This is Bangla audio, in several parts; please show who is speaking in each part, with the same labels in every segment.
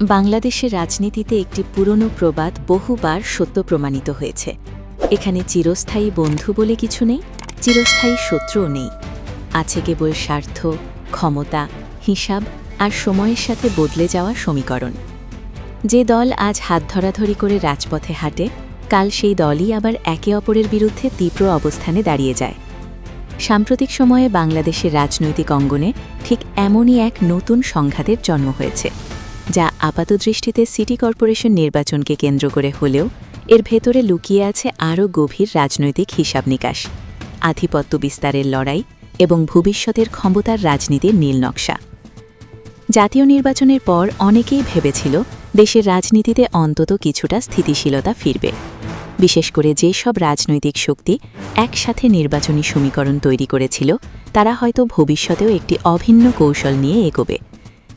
Speaker 1: বাংলাদেশের রাজনীতিতে একটি পুরনো প্রবাদ বহুবার সত্য প্রমাণিত হয়েছে। এখানে চিরস্থায়ী বন্ধু বলে কিছু নেই, চিরস্থায়ী শত্রুও নেই। আছে কেবল স্বার্থ, ক্ষমতা, হিসাব আর সময়ের সাথে বদলে যাওয়া সমীকরণ। যে দল আজ হাত ধরাধরি করে রাজপথে হাঁটে, কাল সেই দলই আবার একে অপরের বিরুদ্ধে তীব্র অবস্থানে দাঁড়িয়ে যায়। সাম্প্রতিক সময়ে বাংলাদেশের রাজনৈতিক অঙ্গনে ঠিক এমনই এক নতুন সংঘাতের জন্ম হয়েছে, যা আপাতদৃষ্টিতে সিটি কর্পোরেশন নির্বাচনকে কেন্দ্র করে হলেও এর ভেতরে লুকিয়ে আছে আরও গভীর রাজনৈতিক হিসাব নিকাশ, আধিপত্য বিস্তারের লড়াই এবং ভবিষ্যতের ক্ষমতার রাজনীতির নীলনকশা। জাতীয় নির্বাচনের পর অনেকেই ভেবেছিল দেশের রাজনীতিতে অন্তত কিছুটা স্থিতিশীলতা ফিরবে, বিশেষ করে যেসব রাজনৈতিক শক্তি একসাথে নির্বাচনী সমীকরণ তৈরি করেছিল তারা হয়তো ভবিষ্যতেও একটি অভিন্ন কৌশল নিয়ে এগোবে।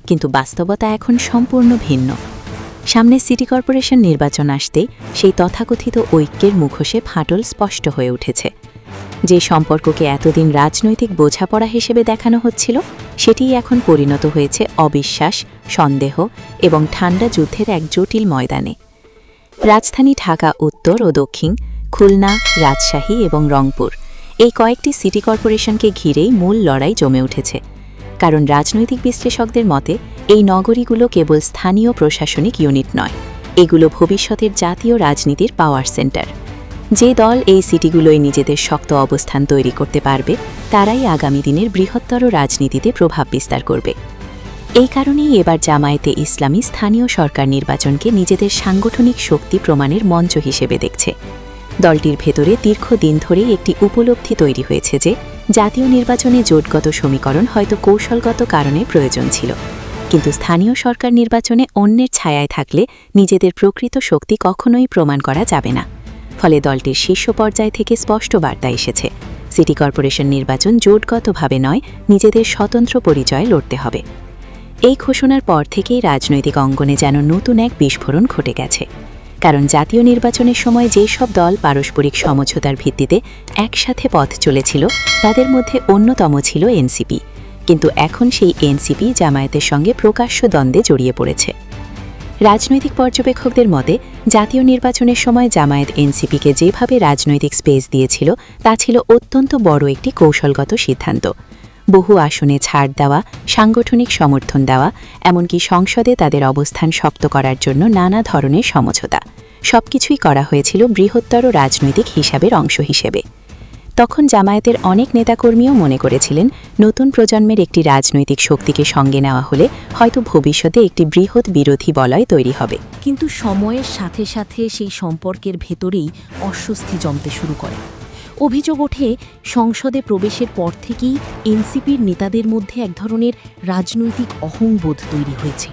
Speaker 1: কিন্তু বাস্তবতা এখন সম্পূর্ণ ভিন্ন। সামনে সিটি কর্পোরেশন নির্বাচন আসতেই সেই তথাকথিত ঐক্যের মুখোশে ফাটল স্পষ্ট হয়ে উঠেছে। যে সম্পর্ককে এতদিন রাজনৈতিক বোঝাপড়া হিসেবে দেখানো হচ্ছিল, সেটিই এখন পরিণত হয়েছে অবিশ্বাস, সন্দেহ এবং ঠান্ডা যুদ্ধের এক জটিল ময়দানে। রাজধানী ঢাকা উত্তর ও দক্ষিণ, খুলনা, রাজশাহী এবং রংপুর এই কয়েকটি সিটি কর্পোরেশনকে ঘিরেই মূল লড়াই জমে উঠেছে। কারণ রাজনৈতিক বিশ্লেষকদের মতে এই নগরীগুলো কেবল স্থানীয় প্রশাসনিক ইউনিট নয়, এগুলো ভবিষ্যতের জাতীয় রাজনীতির পাওয়ার সেন্টার। যে দল এই সিটিগুলোয় নিজেদের শক্ত অবস্থান তৈরি করতে পারবে, তারাই আগামী দিনের বৃহত্তর রাজনীতিতে প্রভাব বিস্তার করবে। এই কারণেই এবার জামায়াতে ইসলামী স্থানীয় সরকার নির্বাচনকে নিজেদের সাংগঠনিক শক্তি প্রমাণের মঞ্চ হিসেবে দেখছে। দলটির ভেতরে দীর্ঘদিন ধরেই একটি উপলব্ধি তৈরি হয়েছে যে জাতীয় নির্বাচনে জোটগত সমীকরণ হয়তো কৌশলগত কারণে প্রয়োজন ছিল, কিন্তু স্থানীয় সরকার নির্বাচনে অন্যের ছায়ায় থাকলে নিজেদের প্রকৃত শক্তি কখনোই প্রমাণ করা যাবে না। ফলে দলটির শীর্ষ পর্যায় থেকে স্পষ্ট বার্তা এসেছে, সিটি কর্পোরেশন নির্বাচন জোটগতভাবে নয়, নিজেদের স্বতন্ত্র পরিচয়ে লড়তে হবে। এই ঘোষণার পর থেকেই রাজনৈতিক অঙ্গনে যেন নতুন এক বিস্ফোরণ ঘটে গেছে। কারণ জাতীয় নির্বাচনের সময় যেসব দল পারস্পরিক সমঝোতার ভিত্তিতে একসাথে পথ চলেছিল, তাদের মধ্যে অন্যতম ছিল এনসিপি। কিন্তু এখন সেই এনসিপি জামায়াতের সঙ্গে প্রকাশ্য দ্বন্দ্বে জড়িয়ে পড়েছে। রাজনৈতিক পর্যবেক্ষকদের মতে জাতীয় নির্বাচনের সময় জামায়াত এনসিপিকে যেভাবে রাজনৈতিক স্পেস দিয়েছিল, তা ছিল অত্যন্ত বড় একটি কৌশলগত সিদ্ধান্ত। বহু আসনে ছাড় দেওয়া, সাংগঠনিক সমর্থন দেওয়া, এমনকি সংসদে তাদের অবস্থান শক্ত করার জন্য নানা ধরনের সমঝোতা, সবকিছুই করা হয়েছিল বৃহত্তর রাজনৈতিক হিসাবের অংশ হিসেবে। তখন জামায়াতের অনেক নেতাকর্মীও মনে করেছিলেন, নতুন প্রজন্মের একটি রাজনৈতিক শক্তিকে সঙ্গে নেওয়া হলে হয়তো ভবিষ্যতে একটি বৃহৎ বিরোধী বলয় তৈরি হবে।
Speaker 2: কিন্তু সময়ের সাথে সাথে সেই সম্পর্কের ভেতরেই অস্বস্তি জমতে শুরু করে। অভিযোগ ওঠে, সংসদে প্রবেশের পর থেকেই এনসিপির নেতাদের মধ্যে এক ধরনের রাজনৈতিক অহংবোধ তৈরি হয়েছে।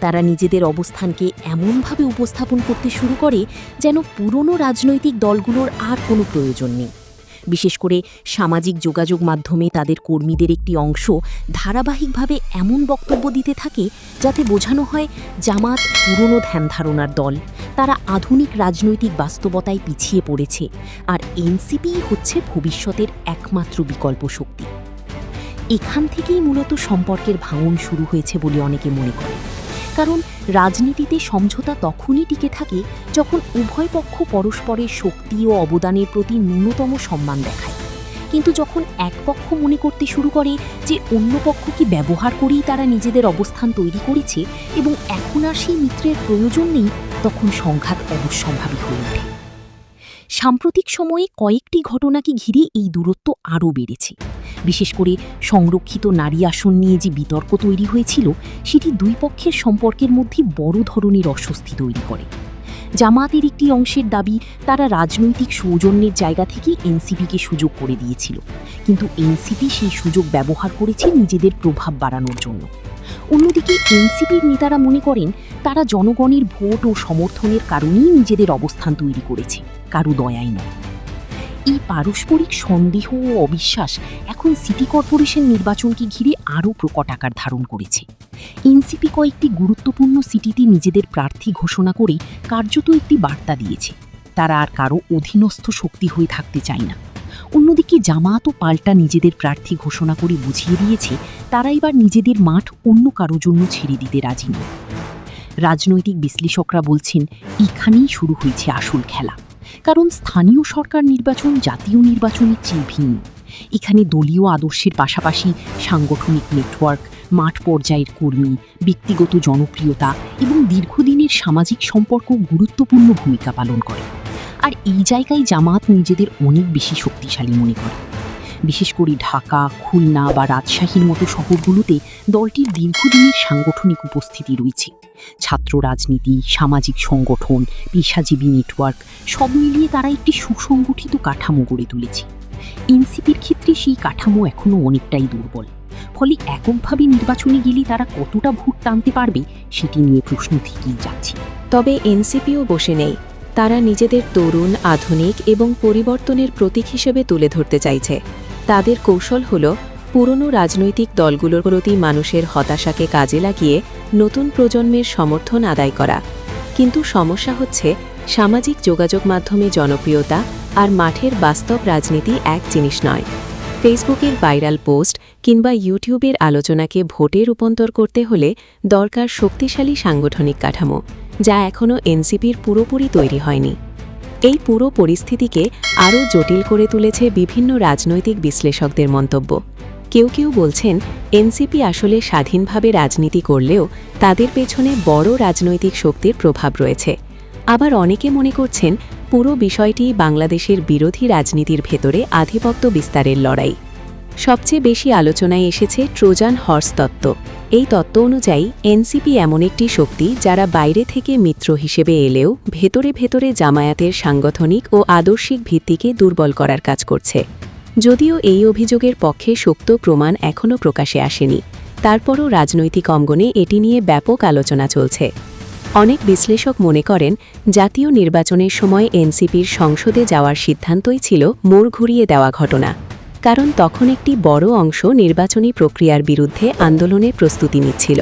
Speaker 2: তারা নিজেদের অবস্থানকে এমনভাবে উপস্থাপন করতে শুরু করে যেন পুরনো রাজনৈতিক দলগুলোর আর কোনো প্রয়োজন নেই। বিশেষ করে সামাজিক যোগাযোগ মাধ্যমে তাদের কর্মীদের একটি অংশ ধারাবাহিকভাবে এমন বক্তব্য দিতে থাকে যাতে বোঝানো হয় জামাত পুরনো ধ্যান ধারণার দল, তারা আধুনিক রাজনৈতিক বাস্তবতায় পিছিয়ে পড়েছে, আর এনসিপিই হচ্ছে ভবিষ্যতের একমাত্র বিকল্প শক্তি। এখান থেকেই মূলত সম্পর্কের ভাঙন শুরু হয়েছে বলে অনেকে মনে করে। কারণ রাজনীতিতে সমঝোতা তখনই টিকে থাকে যখন উভয় পক্ষ পরস্পরের শক্তি ও অবদানের প্রতি ন্যূনতম সম্মান দেখায়। কিন্তু যখন এক পক্ষ মনে করতে শুরু করে যে অন্য পক্ষকে ব্যবহার করেই তারা নিজেদের অবস্থান তৈরি করেছে এবং এখন আর সেই মিত্রের প্রয়োজন নেই, তখন সংঘাত অবশ্যম্ভাবী হয়ে ওঠে। সাম্প্রতিক সময়ে কয়েকটি ঘটনাকে ঘিরে এই দূরত্ব আরও বেড়েছে। বিশেষ করে সংরক্ষিত নারী আসন নিয়ে যে বিতর্ক তৈরি হয়েছিল, সেটি দুই পক্ষের সম্পর্কের মধ্যে বড় ধরনের অস্বস্তি তৈরি করে। জামায়াতের একটি অংশের দাবি, তারা রাজনৈতিক সৌজন্যের জায়গা থেকে এনসিপিকে সুযোগ করে দিয়েছিল, কিন্তু এনসিপি সেই সুযোগ ব্যবহার করেছে নিজেদের প্রভাব বাড়ানোর জন্য। অন্যদিকে এনসিপির নেতারা মনে করেন তারা জনগণের ভোট ও সমর্থনের কারণেই নিজেদের অবস্থান তৈরি করেছে, কারো দয়াই নয়। এই পারস্পরিক সন্দেহ ও অবিশ্বাস এখন সিটি কর্পোরেশন নির্বাচনকে ঘিরে আরও প্রকট আকার ধারণ করেছে। এনসিপি কয়েকটি গুরুত্বপূর্ণ সিটিতে নিজেদের প্রার্থী ঘোষণা করে কার্যত একটি বার্তা দিয়েছে, তারা আর কারো অধীনস্থ শক্তি হয়ে থাকতে চায় না। অন্যদিকে জামায়াতও পাল্টা নিজেদের প্রার্থী ঘোষণা করে বুঝিয়ে দিয়েছে তারা এবার নিজেদের মাঠ অন্য কারো জন্য ছেড়ে দিতে রাজি নয়। রাজনৈতিক বিশ্লেষকরা বলছেন এখানেই শুরু হয়েছে আসল খেলা, কারণ স্থানীয় সরকার নির্বাচন জাতীয় নির্বাচনের চেয়ে ভিন্ন। এখানে দলীয় আদর্শের পাশাপাশি সাংগঠনিক নেটওয়ার্ক, মাঠ পর্যায়ের কর্মী, ব্যক্তিগত জনপ্রিয়তা এবং দীর্ঘদিনের সামাজিক সম্পর্ক গুরুত্বপূর্ণ ভূমিকা পালন করে। আর এই জায়গায় জামাত নিজেদের অনেক বেশি শক্তিশালী মনে করে। বিশেষ করে ঢাকা, খুলনা বা রাজশাহীর মতো শহরগুলোতে দলটির দীর্ঘদিনের সাংগঠনিক উপস্থিতি রয়েছে। ছাত্র রাজনীতি, সামাজিক সংগঠন, পেশাজীবী নেটওয়ার্ক সব মিলিয়ে তারা একটি সুসংগঠিত কাঠামো গড়ে তুলেছে। এনসিপির ক্ষেত্রে সেই কাঠামো এখনও অনেকটাই দুর্বল। ফলে এককভাবে নির্বাচনে গেলে তারা কতটা ভোট টানতে পারবে সেটি নিয়ে প্রশ্ন থেকেই যাচ্ছে।
Speaker 1: তবে এনসিপিও বসে নেই। তারা নিজেদের তরুণ, আধুনিক এবং পরিবর্তনের প্রতীক হিসেবে তুলে ধরতে চাইছে। তাদের কৌশল হল পুরনো রাজনৈতিক দলগুলোর প্রতি মানুষের হতাশাকে কাজে লাগিয়ে নতুন প্রজন্মের সমর্থন আদায় করা। কিন্তু সমস্যা হচ্ছে সামাজিক যোগাযোগ মাধ্যমে জনপ্রিয়তা আর মাঠের বাস্তব রাজনীতি এক জিনিস নয়। ফেসবুকের ভাইরাল পোস্ট কিংবা ইউটিউবের আলোচনাকে ভোটে রূপান্তর করতে হলে দরকার শক্তিশালী সাংগঠনিক কাঠামো, যা এখনও এনসিপির পুরোপুরি তৈরি হয়নি। এই পুরো পরিস্থিতিকে আরও জটিল করে তুলেছে বিভিন্ন রাজনৈতিক বিশ্লেষকদের মন্তব্য। কেউ কেউ বলছেন এনসিপি আসলে স্বাধীনভাবে রাজনীতি করলেও তাদের পেছনে বড় রাজনৈতিক শক্তির প্রভাব রয়েছে। আবার অনেকে মনে করছেন পুরো বিষয়টি বাংলাদেশের বিরোধী রাজনীতির ভেতরে আধিপত্য বিস্তারের লড়াই। সবচেয়ে বেশি আলোচনায় এসেছে ট্রোজান হর্স তত্ত্ব। এই তত্ত্ব অনুযায়ী এনসিপি এমন একটি শক্তি যারা বাইরে থেকে মিত্র হিসেবে এলেও ভেতরে ভেতরে জামায়াতের সাংগঠনিক ও আদর্শিক ভিত্তিকে দুর্বল করার কাজ করছে। যদিও এই অভিযোগের পক্ষে শক্ত প্রমাণ এখনও প্রকাশে আসেনি, তারপরও রাজনৈতিক অঙ্গনে এটি নিয়ে ব্যাপক আলোচনা চলছে। অনেক বিশ্লেষক মনে করেন জাতীয় নির্বাচনের সময় এনসিপির সংসদে যাওয়ার সিদ্ধান্তই ছিল মোড় ঘুরিয়ে দেওয়া ঘটনা, কারণ তখন একটি বড় অংশ নির্বাচনী প্রক্রিয়ার বিরুদ্ধে আন্দোলনের প্রস্তুতি নিচ্ছিল।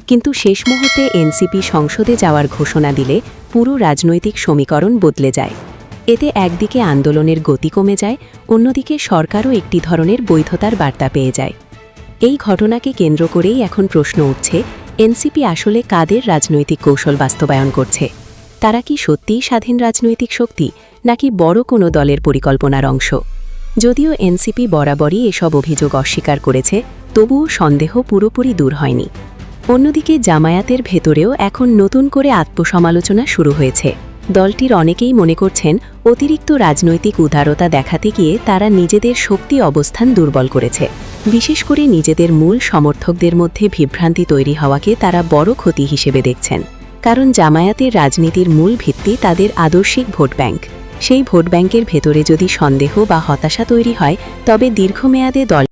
Speaker 1: কিন্তু শেষ মুহূর্তে এনসিপি সংসদে যাওয়ার ঘোষণা দিলে পুরো রাজনৈতিক সমীকরণ বদলে যায়। এতে একদিকে আন্দোলনের গতি কমে যায়, অন্যদিকে সরকারও একটি ধরনের বৈধতার বার্তা পেয়ে যায়। এই ঘটনাকে কেন্দ্র করেই এখন প্রশ্ন উঠছে, এনসিপি আসলে কাদের রাজনৈতিক কৌশল বাস্তবায়ন করছে? তারা কি সত্যিই স্বাধীন রাজনৈতিক শক্তি, নাকি বড় কোনো দলের পরিকল্পনার অংশ? যদিও এনসিপি বরাবরই এসব অভিযোগ অস্বীকার করেছে, তবুও সন্দেহ পুরোপুরি দূর হয়নি। অন্যদিকে জামায়াতের ভেতরেও এখন নতুন করে আত্মসমালোচনা শুরু হয়েছে। দলটির অনেকেই মনে করছেন অতিরিক্ত রাজনৈতিক উদারতা দেখাতে গিয়ে তারা নিজেদের শক্তি অবস্থান দুর্বল করেছে। বিশেষ করে নিজেদের মূল সমর্থকদের মধ্যে বিভ্রান্তি তৈরি হওয়াকে তারা বড় ক্ষতি হিসেবে দেখছেন। কারণ জামায়াতের রাজনীতির মূল ভিত্তি তাদের আদর্শিক ভোট ব্যাংক। সেই ভোট ব্যাংকের ভেতরে যদি সন্দেহ বা হতাশা তৈরি হয়, তবে দীর্ঘমেয়াদে দল